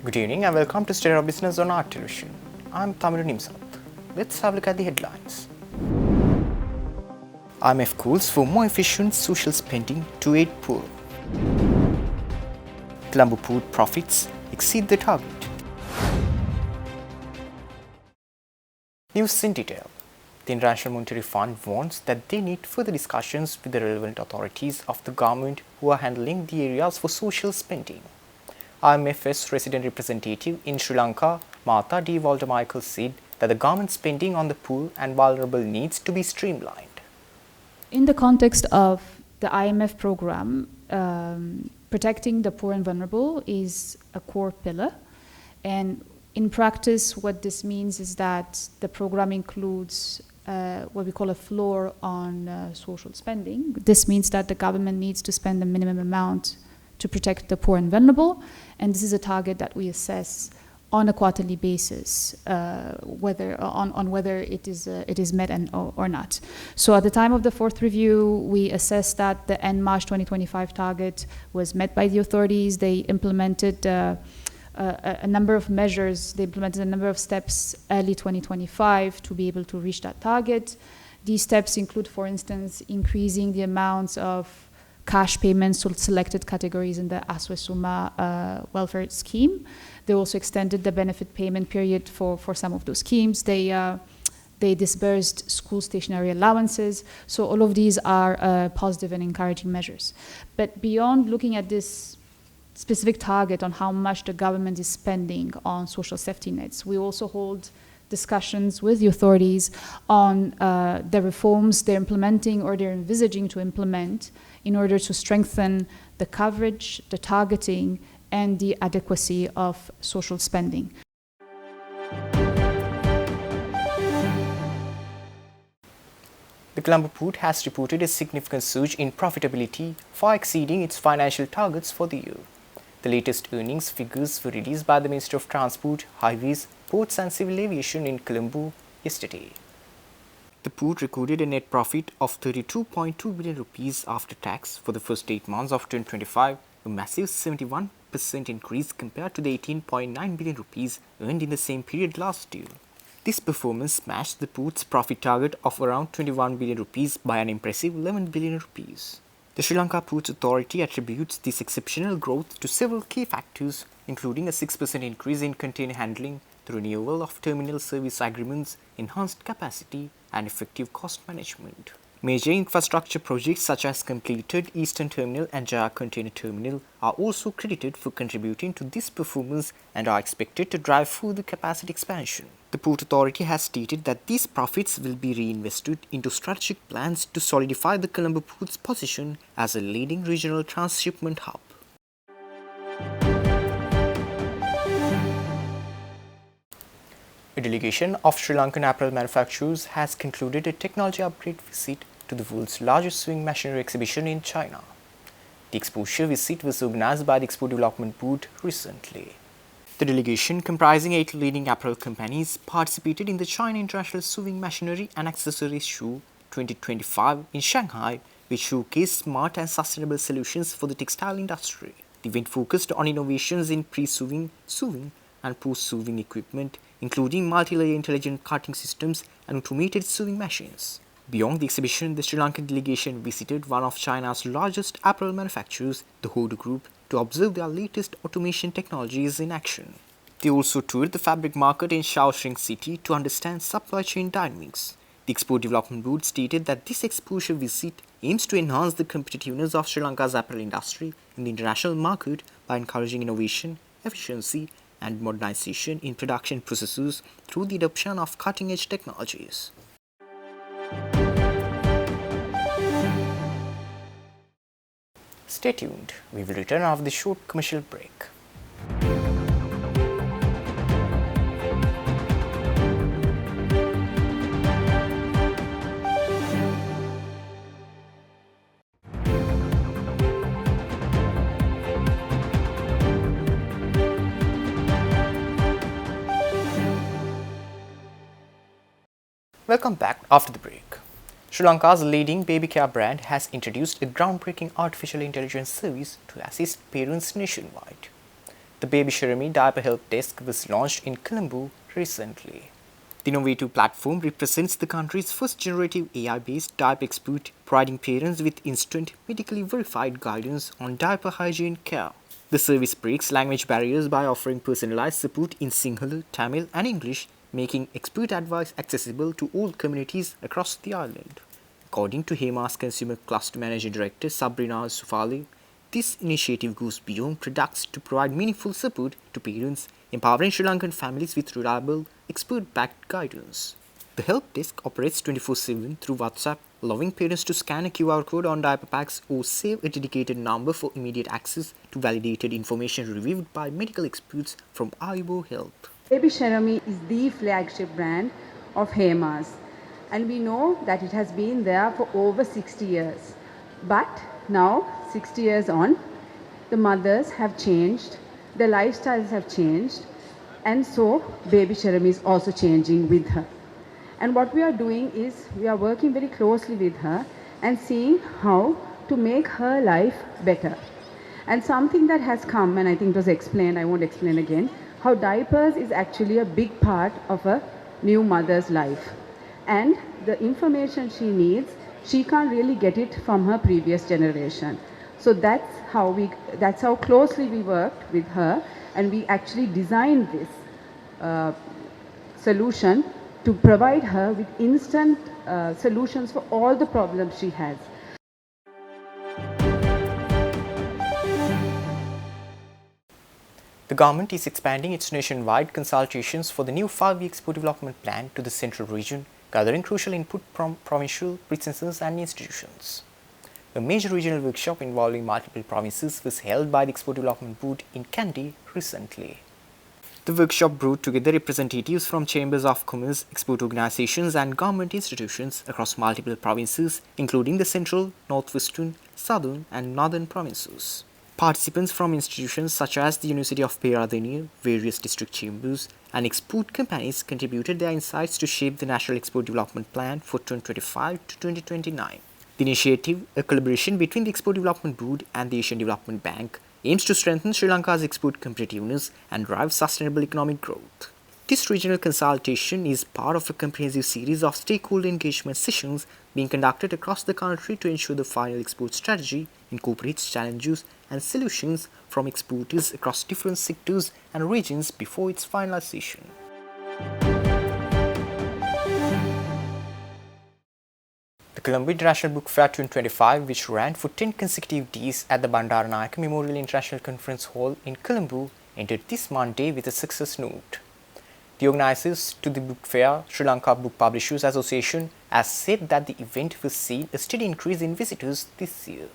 Good evening and welcome to State of Business on Art Television. I'm Tamiru Nimsat. Let's have a look at the headlines. IMF calls for more efficient social spending to aid poor. Colombo Port profits exceed the target. News in detail. The International Monetary Fund warns that they need further discussions with the relevant authorities of the government who are handling the areas for social spending. IMF's resident representative in Sri Lanka, Martha D. Walter-Michael, said that the government spending on the poor and vulnerable needs to be streamlined. In the context of the IMF program, protecting the poor and vulnerable is a core pillar. And in practice, what this means is that the program includes what we call a floor on social spending. This means that the government needs to spend the minimum amount to protect the poor and vulnerable, and this is a target that we assess on a quarterly basis, whether it is met or not. So at the time of the fourth review, we assessed that the end March 2025 target was met by the authorities. They implemented a number of measures. They implemented a number of steps early 2025 to be able to reach that target. These steps include, for instance, increasing the amounts of cash payments to selected categories in the Aswesuma welfare scheme. They also extended the benefit payment period for some of those schemes. They disbursed school stationery allowances. So all of these are positive and encouraging measures. But beyond looking at this specific target on how much the government is spending on social safety nets, we also hold discussions with the authorities on the reforms they're implementing or they're envisaging to implement in order to strengthen the coverage, the targeting, and the adequacy of social spending. The Colombo Port has reported a significant surge in profitability, far exceeding its financial targets for the year. The latest earnings figures were released by the Minister of Transport, Highways, Ports and Civil Aviation in Colombo yesterday. The port recorded a net profit of 32.2 billion rupees after tax for the first 8 months of 2025, a massive 71% increase compared to the 18.9 billion rupees earned in the same period last year. This performance smashed the port's profit target of around 21 billion rupees by an impressive 11 billion rupees. The Sri Lanka Ports Authority attributes this exceptional growth to several key factors, including a 6% increase in container handling, the renewal of terminal service agreements, enhanced capacity, and effective cost management. Major infrastructure projects such as completed Eastern Terminal and Jaya Container Terminal are also credited for contributing to this performance and are expected to drive further capacity expansion. The Port Authority has stated that these profits will be reinvested into strategic plans to solidify the Colombo Port's position as a leading regional transshipment hub. A delegation of Sri Lankan apparel manufacturers has concluded a technology upgrade visit to the world's largest sewing machinery exhibition in China. The exposure visit was organized by the Export Development Board recently. The delegation, comprising 8 leading apparel companies, participated in the China International Sewing Machinery and Accessories Show 2025 in Shanghai, which showcased smart and sustainable solutions for the textile industry. The event focused on innovations in pre-sewing, sewing, and post-sewing equipment, including multi-layer intelligent cutting systems and automated sewing machines. Beyond the exhibition, the Sri Lankan delegation visited one of China's largest apparel manufacturers, the Hodo Group, to observe their latest automation technologies in action. They also toured the fabric market in Shaoxing City to understand supply chain dynamics. The Export Development Board stated that this exposure visit aims to enhance the competitiveness of Sri Lanka's apparel industry in the international market by encouraging innovation, efficiency, and modernization in production processes through the adoption of cutting-edge technologies. Stay tuned. We will return after the short commercial break. Welcome back after the break. Sri Lanka's leading baby care brand has introduced a groundbreaking artificial intelligence service to assist parents nationwide. The Baby Sharami Diaper Help Desk was launched in Colombo recently. The innovative platform represents the country's first generative AI-based diaper expert, providing parents with instant, medically verified guidance on diaper hygiene care. The service breaks language barriers by offering personalized support in Sinhala, Tamil, and English, making expert advice accessible to all communities across the island. According to HEMA's Consumer Cluster Manager Director Sabrina Sufali, this initiative goes beyond products to provide meaningful support to parents, empowering Sri Lankan families with reliable, expert-backed guidance. The help desk operates 24/7 through WhatsApp, allowing parents to scan a QR code on diaper packs or save a dedicated number for immediate access to validated information reviewed by medical experts from Aibo Health. Baby Sharami is the flagship brand of Hema's, and we know that it has been there for over 60 years. But now, 60 years on, the mothers have changed, the lifestyles have changed, and so Baby Sharami is also changing with her. And what we are doing is we are working very closely with her and seeing how to make her life better. And something that has come, and I think it was explained, I won't explain again, how diapers is actually a big part of a new mother's life. And the information she needs, she can't really get it from her previous generation. So that's how closely we worked with her, and we actually designed this solution to provide her with instant solutions for all the problems she has. The government is expanding its nationwide consultations for the new 5-year export development plan to the central region, gathering crucial input from provincial businesses and institutions. A major regional workshop involving multiple provinces was held by the Export Development Board in Kandy recently. The workshop brought together representatives from chambers of commerce, export organizations, and government institutions across multiple provinces, including the central, northwestern, southern, and northern provinces. Participants from institutions such as the University of Peradeniya, various district chambers, and export companies contributed their insights to shape the National Export Development Plan for 2025 to 2029. The initiative, a collaboration between the Export Development Board and the Asian Development Bank, aims to strengthen Sri Lanka's export competitiveness and drive sustainable economic growth. This regional consultation is part of a comprehensive series of stakeholder engagement sessions being conducted across the country to ensure the final export strategy incorporates challenges and solutions from exporters across different sectors and regions before its finalization. The Colombo International Book Fair 2025, which ran for 10 consecutive days at the Bandaranaike Memorial International Conference Hall in Colombo, ended this Monday with a success note. The organizers to the book fair, Sri Lanka Book Publishers Association, has said that the event will see a steady increase in visitors this year.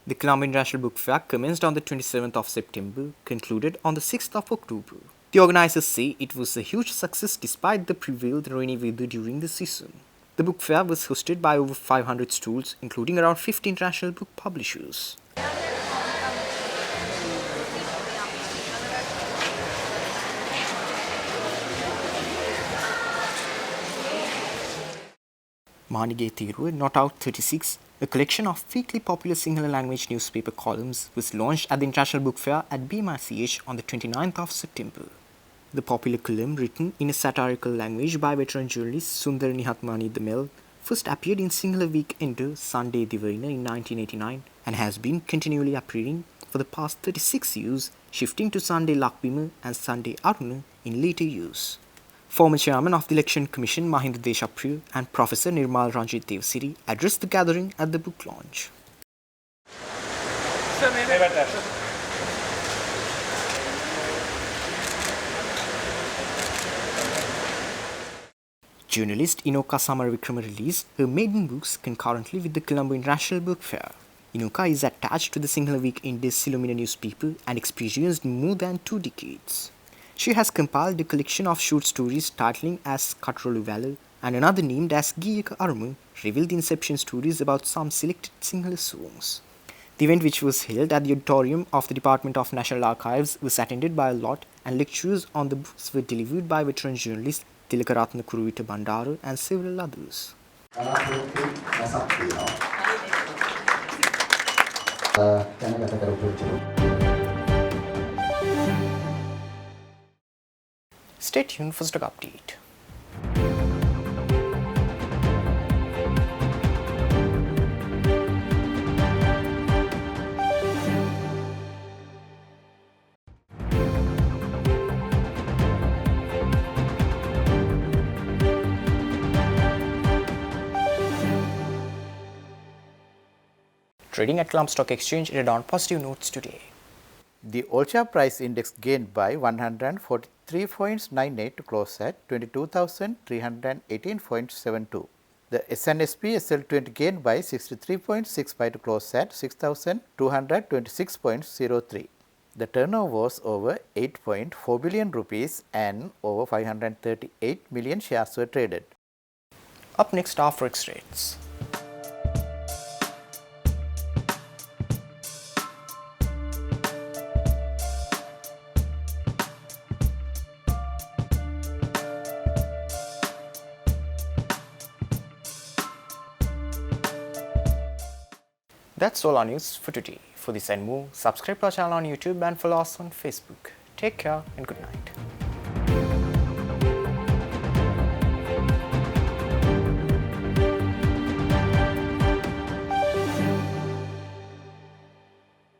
The Colombo International Book Fair commenced on the 27th of September, concluded on the 6th of October. The organizers say it was a huge success despite the prevalent rainy weather during the season. The book fair was hosted by over 500 stalls, including around 50 international book publishers. Manige Thiruwa Not Out 36, a collection of weekly popular Sinhala language newspaper columns, was launched at the International Book Fair at BMICH on the 29th of September. The popular column, written in a satirical language by veteran journalist Sundar Nihatmani Damel, first appeared in Sinhala Weekender Sunday Divina in 1989 and has been continually appearing for the past 36 years, shifting to Sunday Lakbima and Sunday Aruna in later years. Former chairman of the Election Commission Mahinda Deshapriya and Professor Nirmal Ranjit Devsiri addressed the gathering at the book launch. Journalist Inoka Samaravikrama released her maiden books concurrently with the Colombo International Book Fair. Inoka is attached to the Sinhala Weekender Silumina newspaper and experienced more than 2 decades. She has compiled a collection of short stories titling as Katrolu Valor and another named as Giyaka Arma, revealed the inception stories about some selected Sinhala songs. The event, which was held at the auditorium of the Department of National Archives, was attended by a lot, and lectures on the books were delivered by veteran journalists Tilakaratna Kuruvita Bandara and several others. Stay tuned for stock update. Trading at Colombo Stock Exchange ended on positive notes today. The all-share price index gained by 143.98 to close at 22,318.72. The S&P SL20 gained by 63.65 to close at 6,226.03. The turnover was over 8.4 billion rupees and over 538 million shares were traded. Up next are forex rates. That's all our news for today. For this and more, subscribe to our channel on YouTube and follow us on Facebook. Take care and good night.